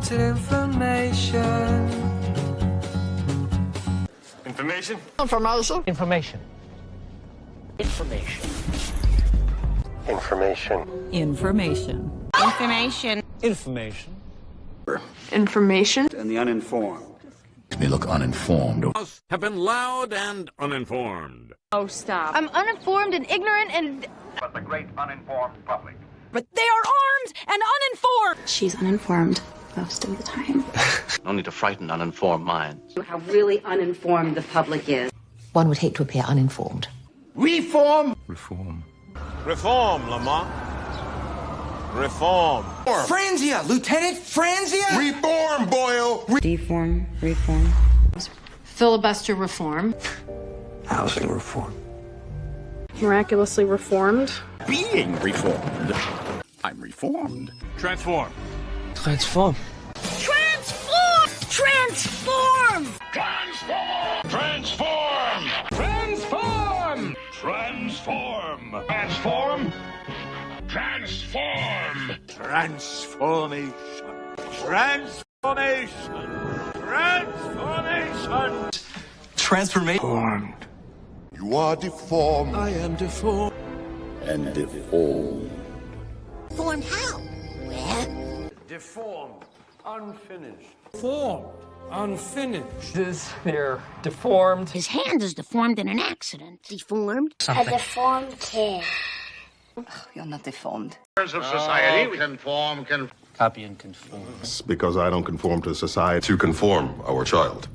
wanted information. Information? Information. Information. Information. Information. Information. Information. Information. Information. And the uninformed. They look uninformed. Have been loud and uninformed. Oh, stop. I'm uninformed and ignorant and... But the great uninformed public. But they are armed and uninformed. She's uninformed most of the time. No need to frighten uninformed minds. How really uninformed the public is. One would hate to appear uninformed. Reform. Reform. Reform, Lamont. Reform. Franzia, Lieutenant Franzia! Reform, Boyle! Deform. Reform. Filibuster reform. Housing reform. Miraculously reformed. Being reformed. I'm reformed. Transform. Transform. Transform! Transform! Transform. Transform. Transform. Transform. Transform. Transform. Transformation. Transformation. Transformation. Transformation. You are deformed. I am deformed. And deformed. Formed how? Where? Deformed. Unfinished. Formed. Unfinished. They're deformed. His hand is deformed in an accident. Deformed? A deformed kid. You're not deformed. Members of society. Conform. Copy and conform. Because I don't conform to society. To conform our child.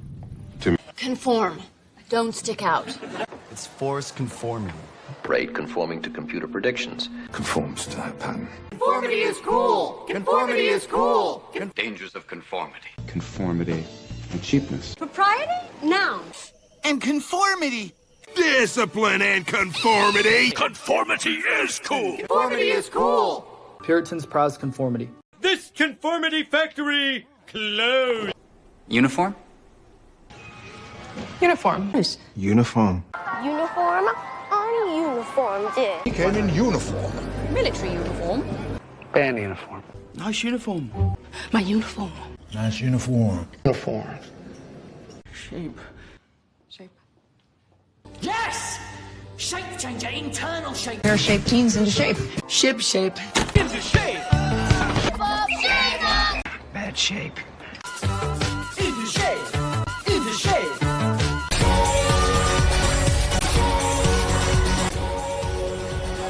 Conform. Don't stick out. It's forced conformity. Braid conforming to computer predictions. Conforms to that pattern. Conformity is cool. Conformity is cool. Dangers of conformity. Conformity and cheapness. Propriety? Noun. And conformity. Discipline and conformity. Conformity is cool. Conformity is cool. Puritans prize conformity. This conformity factory closed. Uniform? Uniform. Uniform. Uniform? Ununiformed. He came in uniform. Military uniform. Band uniform. Nice uniform. My uniform. Nice uniform. Uniform. Shape. Yes! Shape changer, internal shape. Pear-shaped teens into shape. Ship shape. Into shape. Bad shape. Into shape. Into shape.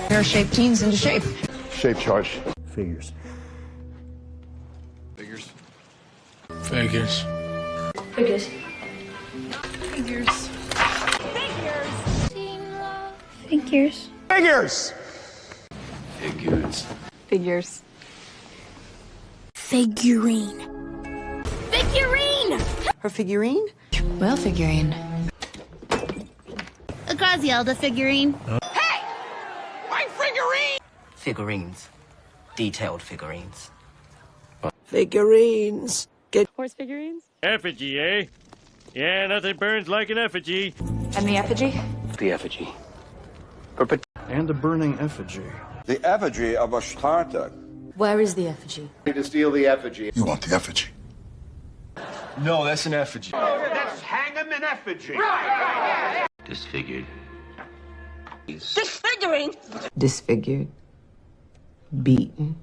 Pear-shaped teens into shape. Shape charge. Figures. Figures. Figures. Figures. Figures. Figures. Figures! Figures. Figures. Figurine. Figurine! Her figurine? Well, figurine. A Grazielda figurine. Figurines. Detailed figurines. Figurines. Horse figurines. Effigy, eh? Yeah, nothing burns like an effigy. And the effigy? The effigy. And a burning effigy. The effigy of Astarte. Where is the effigy? To steal the effigy. You want the effigy? No, that's an effigy. Let's hang him in effigy. Disfigured. Disfiguring. Disfigured. Beaten.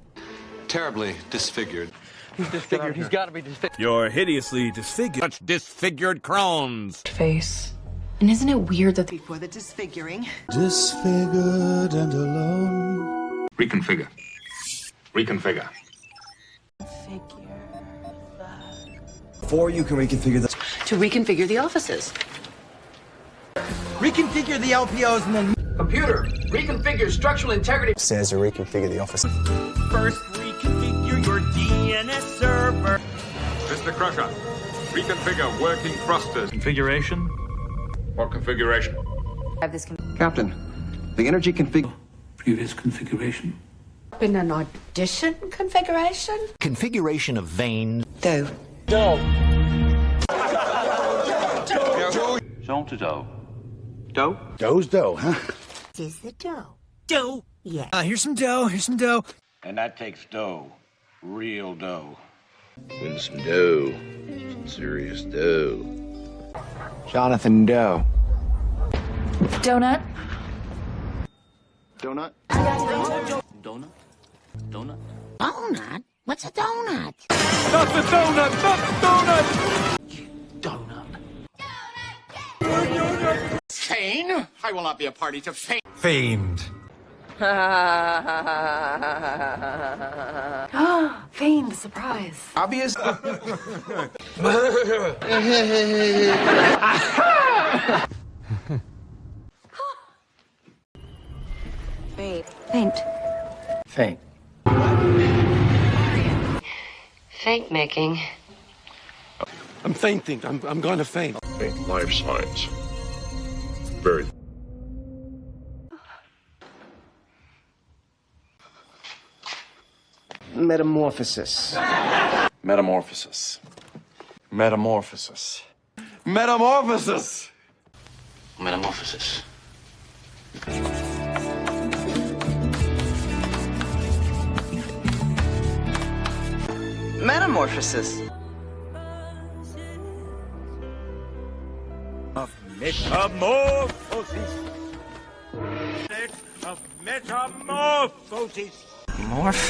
Terribly disfigured. He's disfigured. He's got to be disfigured. You're hideously disfigured. Such disfigured crowns. Face. And isn't it weird that Before the disfiguring. Disfigured and alone. Reconfigure. Reconfigure. Before you can reconfigure the... To reconfigure the offices. Reconfigure the LPOs and then... Computer, reconfigure structural integrity. Says to reconfigure the office. First, reconfigure your DNS server. Mr. Crusher, reconfigure working thrusters. Configuration? What configuration? Captain, the energy previous configuration. In an audition configuration? Configuration of vein. Dough. Dough. Jean to dough. Dough? Dough's dough, huh? This is the dough. Dough. Yeah. Here's some dough. Here's some dough. And that takes dough. Real dough. Win some dough. Some serious dough. Jonathan Doe. Donut. Donut? Donut? Donut? Donut? What's a donut? Not the donut! Not the donut! Donut. Fane? I will not be a party to Fane. Famed. Fame, the surprise. Obvious. Faint. Faint. Faint. Faint making. I'm fainting. I'm going to faint. Faint life signs. Very. Metamorphosis. Metamorphosis. Metamorphosis. Metamorphosis! Metamorphosis. Metamorphosis. Metamorphosis. Of metamorphosis. Morph.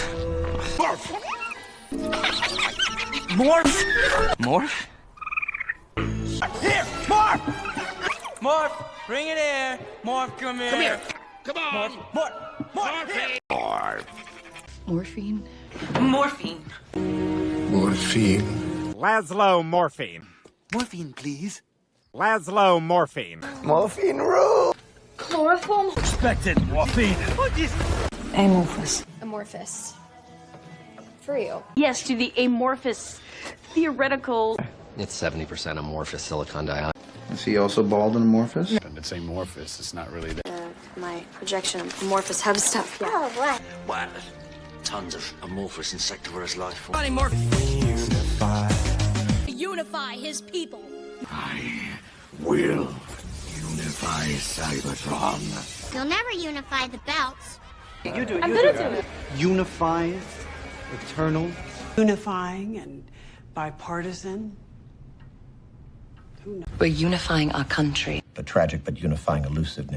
Morph. Morph? Here, Morph! Morph, bring it here. Morph, come here. Come here. Come on. Morph. Morph. Morphine. Morphine. Laszlo Morphine. Morphine, please. Laszlo Morphine. Morphine rule. Chloroform? Expected morphine. What is... Amorphous. Amorphous. For real. Yes, to the amorphous, theoretical. It's 70% amorphous silicon dioxide. Is he also bald and amorphous? It's amorphous. It's not really that. My projection of amorphous hub stuff. Yeah. Oh, what? Wow. Tons of amorphous insectivorous life forms. Unify his people. Will unify Cybertron. You'll never unify the belts. You do it. I'm good at doing it. Unify. Eternal. Unifying and bipartisan. We're unifying our country. The tragic but unifying elusiveness.